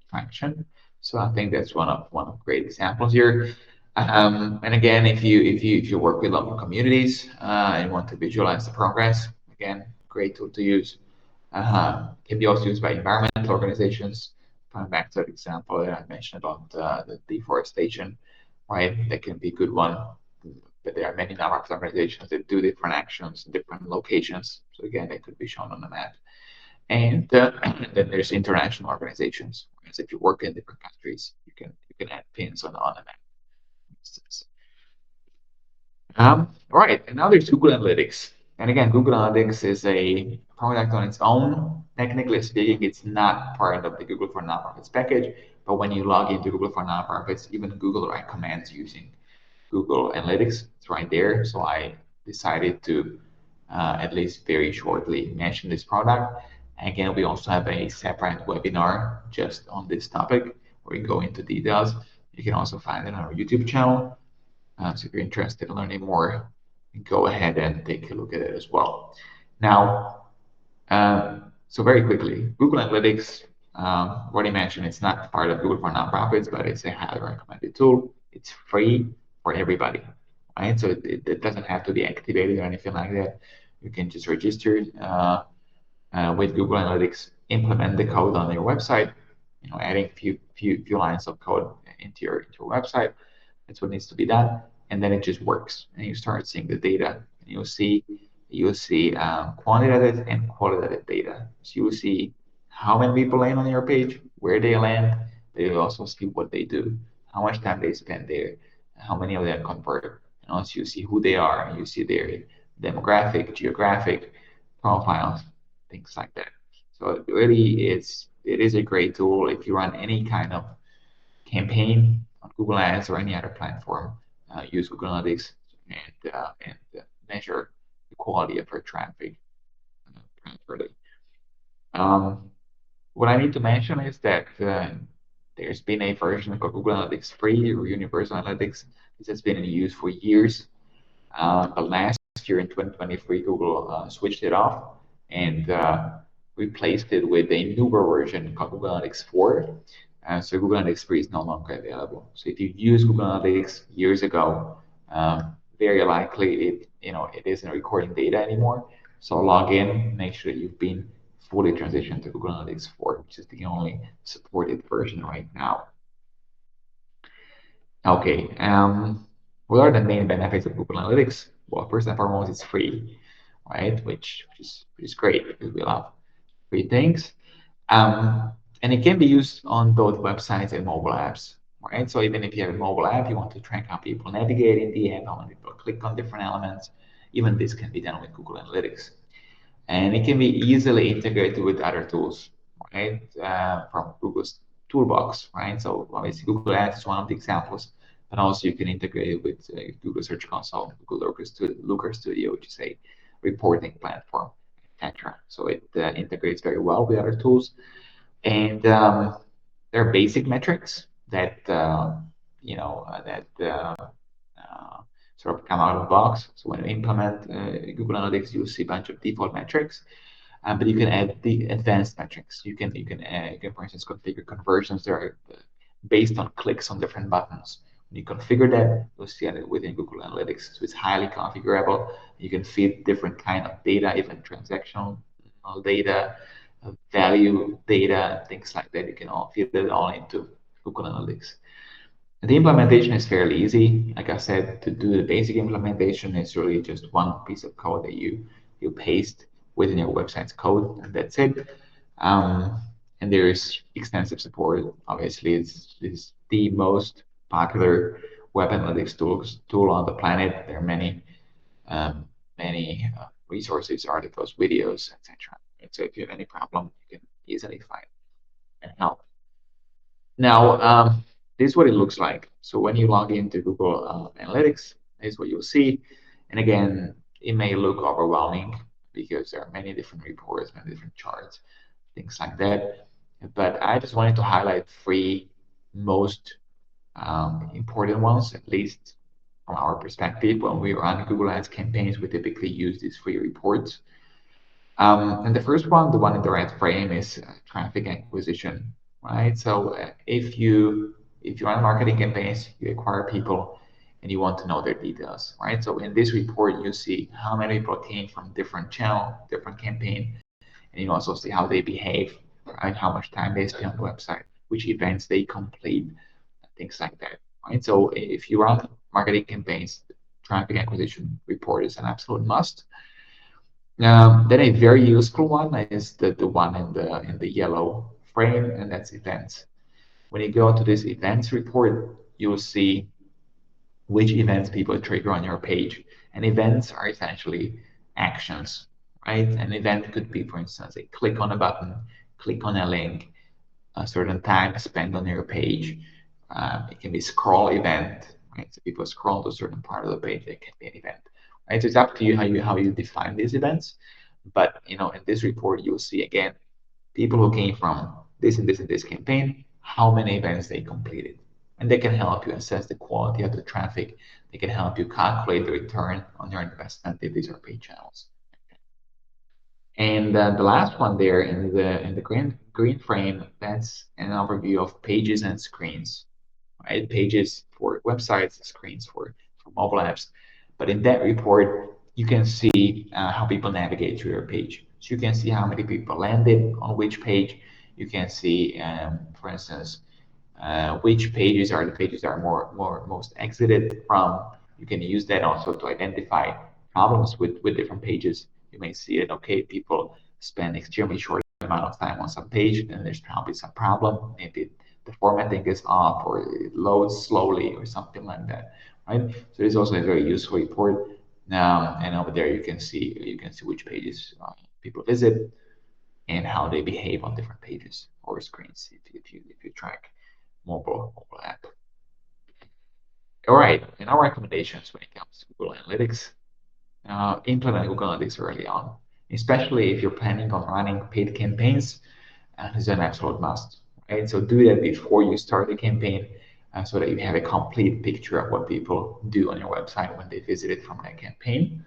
traction. So I think that's one of great examples here. And again, if you work with local communities and want to visualize the progress, again, great tool to use. Can be also used by environmental organizations. Coming back to that example that I mentioned about the deforestation, right? That can be a good one. But there are many number of organizations that do different actions in different locations. So again, they could be shown on the map. And then there's international organizations. Because if you work in different countries, you can add pins on the map. instance. All right, and now there's Google Analytics. And again, Google Analytics is a product on its own. Technically speaking, it's not part of the Google for Nonprofits package, but when you log into Google for Nonprofits, even Google recommends using Google Analytics. It's right there. So I decided to at least very shortly mention this product. Again, we also have a separate webinar just on this topic where we go into details. You can also find it on our YouTube channel. So if you're interested in learning more, go ahead and take a look at it as well. Now, so very quickly, Google Analytics, already mentioned, it's not part of Google for Nonprofits, but it's a highly recommended tool. It's free for everybody, right? So it doesn't have to be activated or anything like that. You can just register with Google Analytics, implement the code on your website, adding few lines of code into your website. That's what needs to be done, and then it just works, and you start seeing the data. And you'll see quantitative and qualitative data. So you'll see how many people land on your page, where they land, but you'll also see what they do, how much time they spend there, how many of them convert, and also you see who they are, and you see their demographic, geographic profiles, things like that. So it is a great tool if you run any kind of campaign on Google Ads or any other platform. Use Google Analytics and measure the quality of your traffic properly. What I need to mention is that there's been a version called Google Analytics Free or Universal Analytics. This has been in use for years. But last year in 2023, Google switched it off and replaced it with a newer version called Google Analytics 4. So Google Analytics 3 is no longer available. So if you used Google Analytics years ago, very likely it isn't recording data anymore. So log in, make sure that you've been fully transitioned to Google Analytics 4, which is the only supported version right now. Okay, what are the main benefits of Google Analytics? Well, first and foremost, it's free, right? Which is great because we love free things. And it can be used on both websites and mobile apps, right? So even if you have a mobile app, you want to track how people navigate in the app, how many people click on different elements, even this can be done with Google Analytics. And it can be easily integrated with other tools, right? From Google's toolbox, right? So obviously Google Ads is one of the examples, but also you can integrate it with Google Search Console, Google Looker Studio, which is a reporting platform, etc. So it integrates very well with other tools. And there are basic metrics that sort of come out of the box. So when you implement Google Analytics, you'll see a bunch of default metrics, but you can add the advanced metrics. You can, for instance, configure conversions that are based on clicks on different buttons. When you configure that, you'll see it within Google Analytics. So it's highly configurable. You can feed different kind of data, even transactional data, value data, things like that. You can all feed it all into Google Analytics. And the implementation is fairly easy. Like I said, to do the basic implementation, it's really just one piece of code that you paste within your website's code, and that's it. And there is extensive support. Obviously, it's the most popular web analytics tool on the planet. There are many resources, articles, videos, etc. So if you have any problem, you can easily find and help. Now, this is what it looks like. So when you log into Google Analytics, this is what you'll see. And again, it may look overwhelming because there are many different reports, many different charts, things like that. But I just wanted to highlight three most important ones, at least from our perspective. When we run Google Ads campaigns, we typically use these free reports. And the first one, the one in the red frame, is traffic acquisition, right? So if you run marketing campaigns, you acquire people, and you want to know their details, right? So in this report, you see how many people came from different channel, different campaign, and you also see how they behave, right? How much time they spend on the website, which events they complete, things like that, right? So if you run marketing campaigns, traffic acquisition report is an absolute must. Then a very useful one is the one in the yellow frame, and that's events. When you go to this events report, you will see which events people trigger on your page. And events are essentially actions, right? An event could be, for instance, a click on a button, click on a link, a certain time spent on your page. It can be scroll event, right? So people scroll to a certain part of the page, it can be an event, right? So it's up to you how you define these events. But in this report, you'll see again people who came from this and this and this campaign, how many events they completed. And they can help you assess the quality of the traffic. They can help you calculate the return on your investment if these are paid channels. And the last one there in the green frame, that's an overview of pages and screens, right? Pages for websites, screens for mobile apps. But in that report, you can see how people navigate through your page. So you can see how many people landed on which page. You can see, for instance, which pages are the pages that are most exited from. You can use that also to identify problems with different pages. You may see it, okay, people spend extremely short amount of time on some page, and there's probably some problem. Maybe the formatting is off or it loads slowly or something like that, right? So this is also a very useful report. And over there you can see which pages people visit and how they behave on different pages or screens if you track mobile app. All right, and our recommendations when it comes to Google Analytics, implement Google Analytics early on, especially if you're planning on running paid campaigns. Is an absolute must, right? So do that before you start the campaign, so that you have a complete picture of what people do on your website when they visit it from that campaign.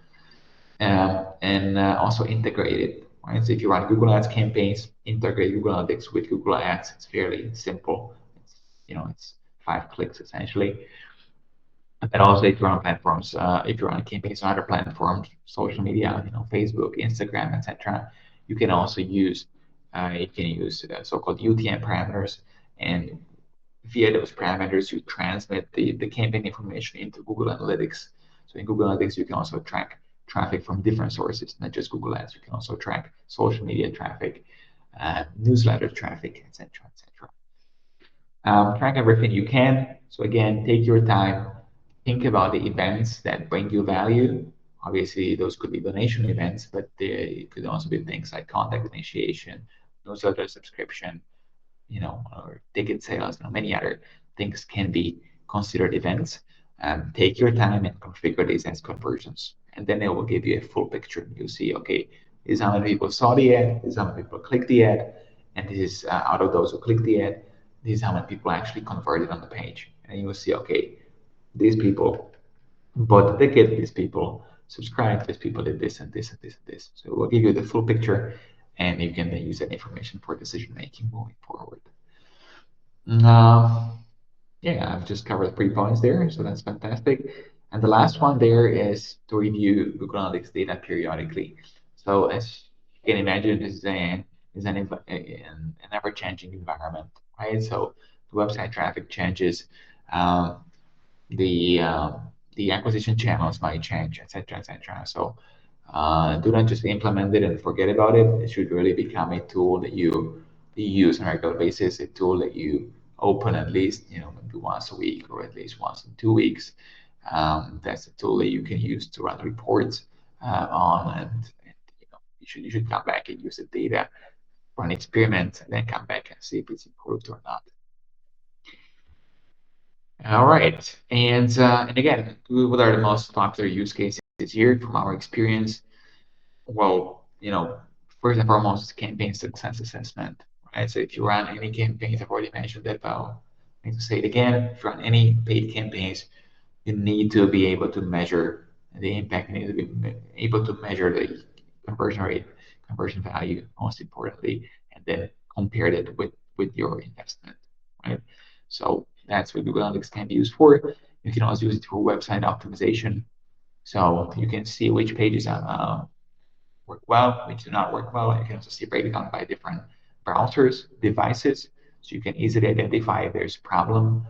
And also integrate it, right? So if you run Google Ads campaigns, integrate Google Analytics with Google Ads. It's fairly simple. It's 5 clicks essentially. And also, if you're on platforms, if you're on campaigns on other platforms, social media, Facebook, Instagram, etc., you can also use so-called UTM parameters, and via those parameters, you transmit the campaign information into Google Analytics. So in Google Analytics, you can also track traffic from different sources, not just Google Ads. You can also track social media traffic, newsletter traffic, etc., etc. Track everything you can. So again, take your time, think about the events that bring you value. Obviously, those could be donation events, but they could also be things like contact initiation, newsletter subscription, or ticket sales. Many other things can be considered events. Take your time and configure these as conversions, and then it will give you a full picture. You'll see, okay, this is how many people saw the ad, this is how many people clicked the ad, and this is out of those who clicked the ad, this is how many people actually converted on the page. And you will see, okay, these people bought the ticket, these people subscribed, these people did this and this and this and this. So it will give you the full picture, and you can then use that information for decision making moving forward. Yeah, I've just covered 3 points there, so that's fantastic. And the last one there is to review Google Analytics data periodically. So as you can imagine, this is an ever-changing environment, right? So the website traffic changes, um, the uh, the acquisition channels might change, etc., etc. So do not just implement it and forget about it. It should really become a tool that you use on a regular basis, a tool that you open at least maybe once a week or at least once in 2 weeks. That's a tool that you can use to run reports on, and you should come back and use the data, run experiments, and then come back and see if it's improved or not. All right, and again, what are the most popular use cases here from our experience? Well, first and foremost, campaign success assessment, right? So if you run any campaigns, I've already mentioned that, but I need to say it again. If you run any paid campaigns, you need to be able to measure the impact. You need to be able to measure the conversion rate, conversion value, most importantly, and then compare that with your investment, right? So that's what Google Analytics can be used for. You can also use it for website optimization. So you can see which pages work well, which do not work well. You can also see breakdown by different browsers, devices, so you can easily identify if there's a problem,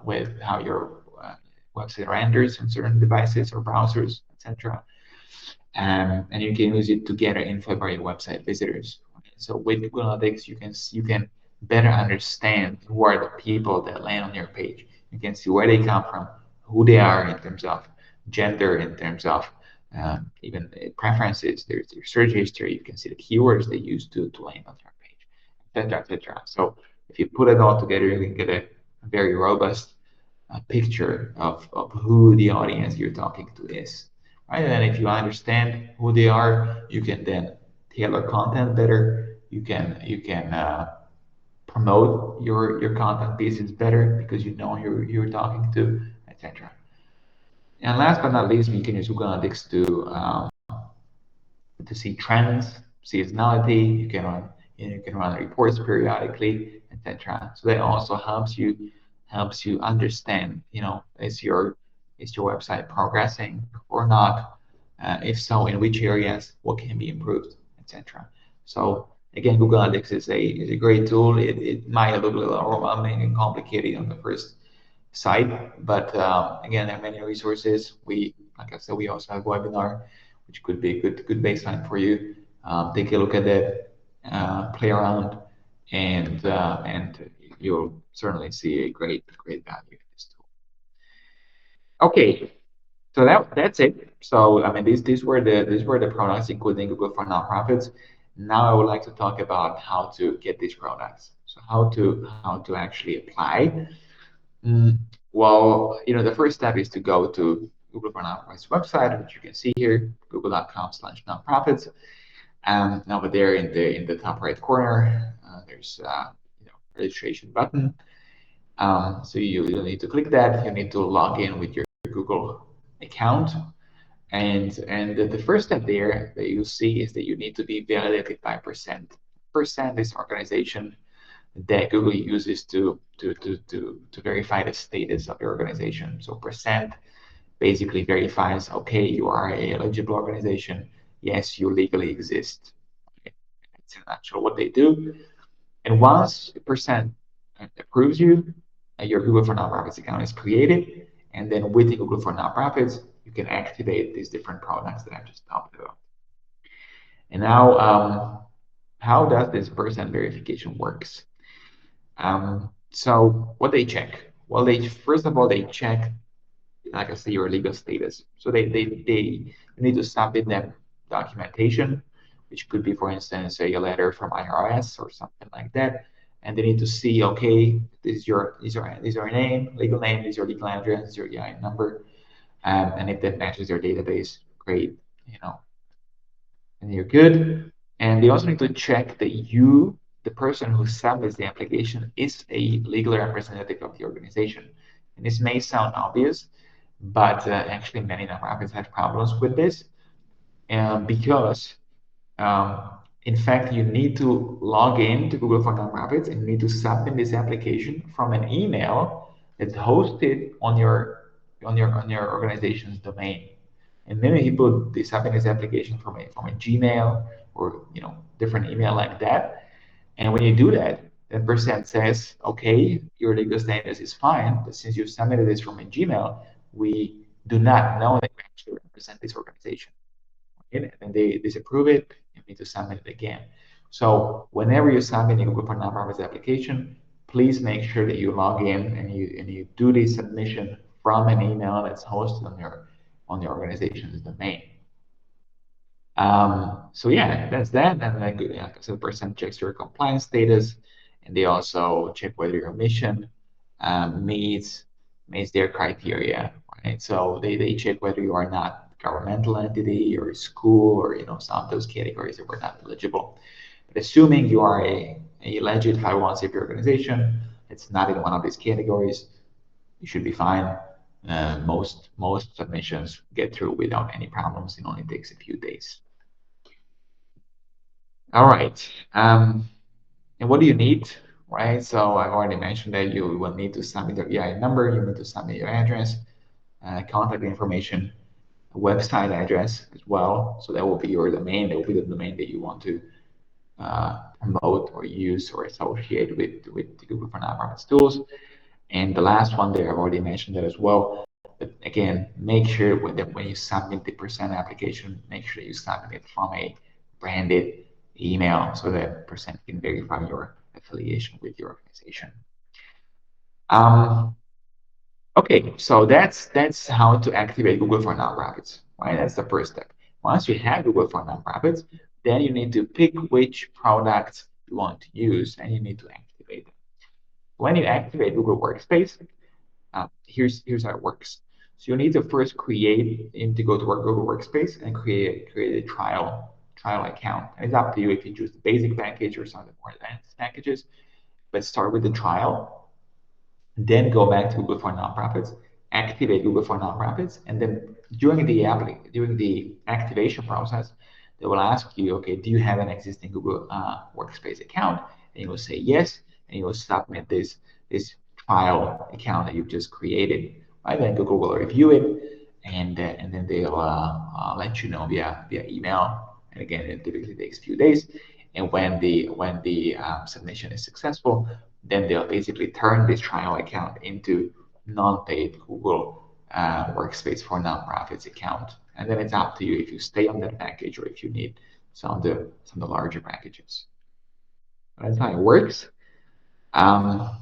with how your website renders on certain devices or browsers, etc. And you can use it to gather info about your website visitors. So with Google Analytics, you can better understand who are the people that land on your page. You can see where they come from, who they are in terms of gender, in terms of even preferences. There's their search history. You can see the keywords they use to land on your page, etc., etc. So if you put it all together, you can get a very robust picture of who the audience you're talking to is. Right? And then if you understand who they are, you can then tailor content better. You can promote your content pieces better because you know who you're talking to, etc. And last but not least, you can use Google Analytics to see trends, seasonality. You can run reports periodically, etc. So that also helps you understand, is your website progressing or not? If so, in which areas, what can be improved, etc. So again, Google Analytics is a great tool. It might look a little overwhelming and complicated on the first site, but again, there are many resources. Like I said, we also have a webinar, which could be a good baseline for you. Take a look at that, play around, and you'll certainly see a great value in this tool. Okay, so that's it. So I mean, these were the products, including Google for Nonprofits. Now I would like to talk about how to get these products. So how to actually apply. Mm, well, the first step is to go to Google for Nonprofits website, which you can see here, google.com/nonprofits. And over there in the top right corner, there's registration button. So you need to click that. You need to log in with your Google account. And the first step there that you see is that you need to be validated by Percent. Percent is organization that Google uses to verify the status of your organization. So Percent basically verifies, okay, you are a eligible organization. Yes, you legally exist. Okay. That's in a nutshell what they do. And once Percent approves you, your Google for Nonprofits account is created. And then with the Google for Nonprofits, you can activate these different products that I just talked about. And now, how does this Percent verification works? So what they check? Well, they first of all they check, like I say, your legal status. So they need to submit them documentation, which could be, for instance, a letter from IRS or something like that. And they need to see, okay, this is your name, legal name, this is your legal address, this is your EIN number, and if that matches your database, great, and you're good. And they also need to check that you, the person who submits the application, is a legal representative of the organization. And this may sound obvious, but actually many nonprofits have problems with this because, in fact, you need to log in to Google for Nonprofits and you need to submit this application from an email that's hosted on your organization's domain. And many people they submit this application from a Gmail or different email like that. And when you do that, then Percent says, okay, your legal status is fine, but since you submitted this from a Gmail, we do not know that you actually represent this organization. And then they disapprove it, you need to submit it again. So whenever you submit a Google for Nonprofits application, please make sure that you log in and you do the submission from an email that's hosted on your organization's domain. So yeah, that's that. And like I said, Percent checks your compliance status, and they also check whether your mission meets their criteria, right? So they check whether you are not a governmental entity or a school or some of those categories that were not eligible. But assuming you are a legit 501(c)(3) organization, it's not in one of these categories, you should be fine. Most submissions get through without any problems. It only takes a few days. All right. And what do you need, right? So I already mentioned that you will need to submit your EIN number, you need to submit your address, contact information, website address as well. So that will be your domain. That will be the domain that you want to promote or use or associate with the Google for Nonprofits tools. And the last one there, I've already mentioned that as well. But again, make sure that when you submit the Percent application, make sure you submit it from a branded email so that Percent can verify your affiliation with your organization. Um, Okay, so that's how to activate Google for nonprofits, right? That's the first step. Once you have Google for nonprofits, then you need to pick which products you want to use, and you need to activate them. When you activate Google Workspace, here's how it works. So you need to first you need to go to Google Workspace and create a trial account. And it's up to you if you choose the basic package or some of the more advanced packages. But start with the trial, then go back to Google for Nonprofits, activate Google for Nonprofits, and then during the activation process, they will ask you, okay, do you have an existing Google Workspace account? And you will say yes, and you will submit this trial account that you've just created. Right, then Google will review it, and then they'll let you know via email. And again, it typically takes a few days. And when the submission is successful, then they'll basically turn this trial account into non-paid Google Workspace for Nonprofits account. And then it's up to you if you stay on that package or if you need some of the larger packages. That's how it works. Um,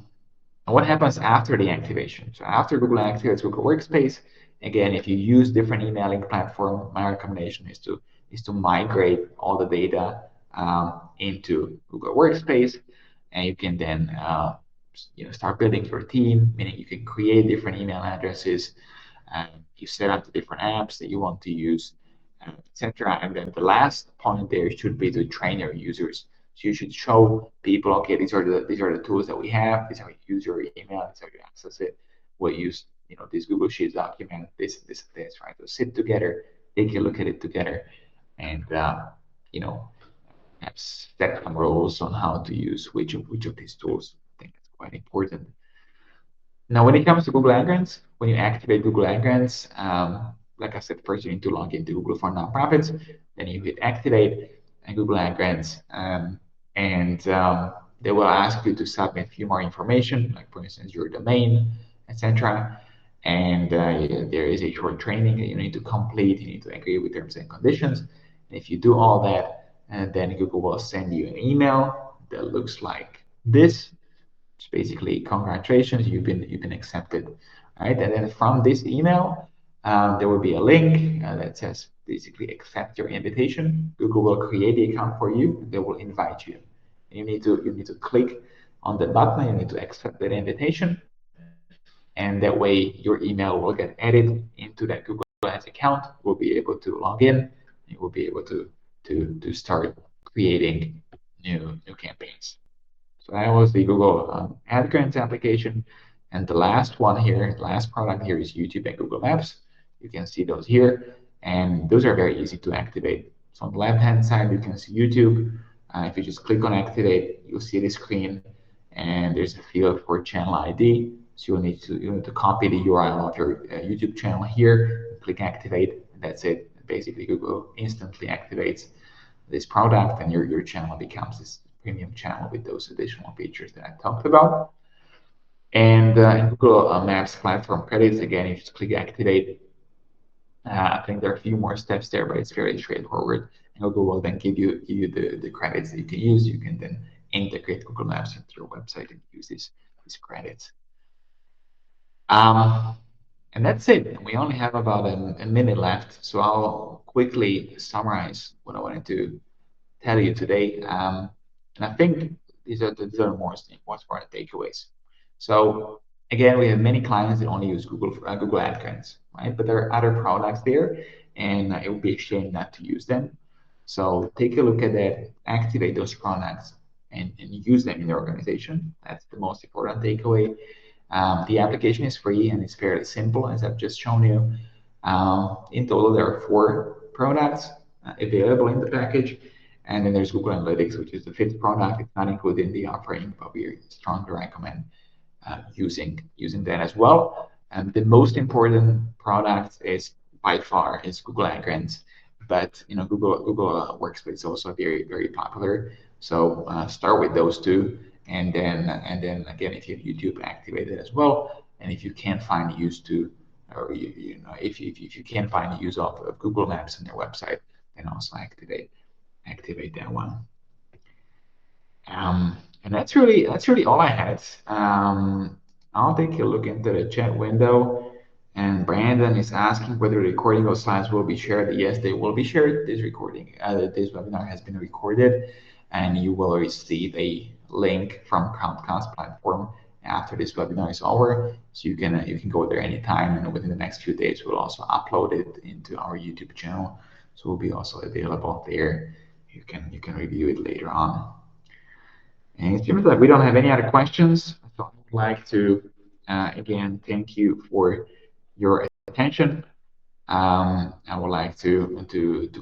and what happens after the activation? So after Google activates Google Workspace, again, if you use different emailing platform, my recommendation is to migrate all the data into Google Workspace, and you can then start building your team, meaning you can create different email addresses, you set up the different apps that you want to use, etc. And then the last point there should be to train your users. So you should show people, okay, these are the tools that we have. These are how you use your email. These are how you access it. We'll use this Google Sheets document. This. Right? So sit together, take a look at it together, and you know have set some rules on how to use which of these tools. I think that's quite important. Now, when it comes to Google AdGrants, when you activate Google AdGrants, like I said, first you need to log into Google for Nonprofits, then you hit activate and Google AdGrants, and they will ask you to submit a few more information, like for instance your domain, etc. And there is a short training that you need to complete. You need to agree with terms and conditions. And if you do all that, then Google will send you an email that looks like this. It's basically congratulations, you've been accepted, right? And then from this email, there will be a link that says basically accept your invitation. Google will create the account for you. And they will invite you. And you need to click on the button. You need to accept that invitation, and that way your email will get added into that Google Ads account. You'll be able to log in. You will be able to start creating new campaigns. So that was the Google Ad Grants application. And the last one here, the last product here is YouTube and Google Maps. You can see those here. And those are very easy to activate. So on the left-hand side, you can see YouTube. If you just click on activate, you'll see the screen. And there's a field for channel ID. So you'll need to copy the URL of your YouTube channel here. Click activate. And that's it. Basically, Google instantly activates this product, and your channel becomes this premium channel with those additional features that I talked about. And in Google Maps platform credits, again, you just click activate. I think there are a few more steps there, but it's very straightforward. And Google will then give you the credits that you can use. You can then integrate Google Maps into your website and use these credits. And that's it. We only have about a minute left, so I'll quickly summarize what I wanted to tell you today. And I think these are the most important takeaways. So again, we have many clients that only use Google AdGrants, right? But there are other products there, and it would be a shame not to use them. So take a look at that, activate those products, and use them in your organization. That's the most important takeaway. The application is free and it's fairly simple, as I've just shown you. In total, there are 4 products available in the package. And then there's Google Analytics, which is the 5th product. It's not included in the offering, but we strongly recommend using that as well. And the most important product is by far is Google AdGrants, but Google Workspace is also very popular. So start with those two, and then again, if you have YouTube, activate it as well. And if you can't find use to, or if you can't find use of Google Maps on your website, then also activate that one. And that's really all I had. I'll take a look into the chat window. And Brandon is asking whether the recording of slides will be shared. Yes, they will be shared. This webinar has been recorded, and you will receive a link from Comcast platform after this webinar is over. So you can go there anytime, and within the next few days, we'll also upload it into our YouTube channel. So it will be also available there. You can review it later on. And it seems like we don't have any other questions. So I would like to again thank you for your attention. I would like to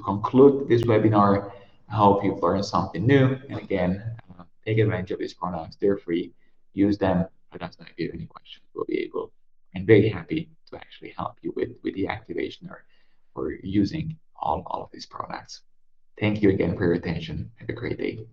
conclude this webinar. I hope you've learned something new. And again, take advantage of these products. They're free. Use them. Let us know if you have any questions. We'll be able and very happy to actually help you with the activation or using all of these products. Thank you again for your attention. Have a great day.